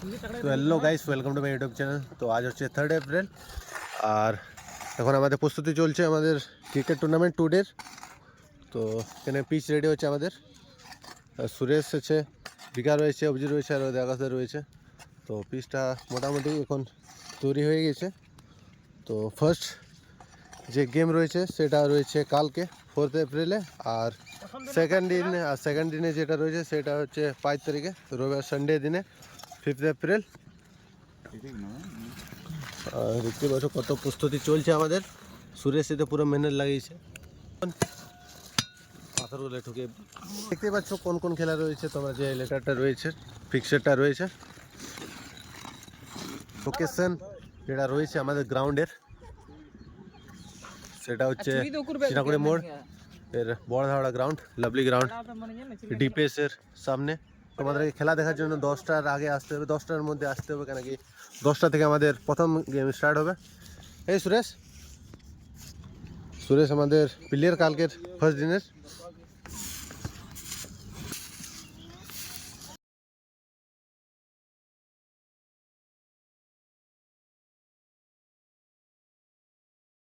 তো hello guys, welcome to my YouTube channel. তো আজ হচ্ছে 3rd এপ্রিল আর এখন আমাদের প্রস্তুতি চলছে আমাদের ক্রিকেট টুর্নামেন্ট টুডের। তো এখানে পিচ রেডি হচ্ছে আমাদের। সুরেশ আছে, বিকা রয়েছে, অভিজিৎ রয়েছে আর আকাশে রয়েছে। তো পিচটা মোটামুটি এখন তৈরি হয়ে গেছে। তো ফার্স্ট যে গেম রয়েছে সেটা রয়েছে কালকে 4th এপ্রিলে, আর সেকেন্ড দিনে যেটা রয়েছে সেটা হচ্ছে 5 তারিখে রবিবার সানডে দিনে 5th এপ্রিল। দেখতে পাচ্ছ কত প্রস্তুতি চলছে আমাদের। সুরেশ এতে পুরো মেহনত লাগিয়েছে। পাথরগুলো ঠুকে দেখতে পাচ্ছ কোন কোন খেলা রয়েছে, তোমার যে লেটারটা রয়েছে, ফিক্সারটা রয়েছে, লোকেশন যেটা রয়েছে আমাদের গ্রাউন্ডের সেটা হচ্ছে চিনাকুড়ি মোড় এর বড়ধাওড়া গ্রাউন্ড, লাভলি গ্রাউন্ড, ডিপিএস এর সামনে। তোমাদেরকে খেলা দেখার জন্য 10টার আগে আসতে হবে, 10টার মধ্যে আসতে হবে, কেন কি 10টা থেকে আমাদের প্রথম গেম স্টার্ট হবে। এই সুরেশ আমাদের প্লেয়ার কালকের ফার্স্ট দিনের।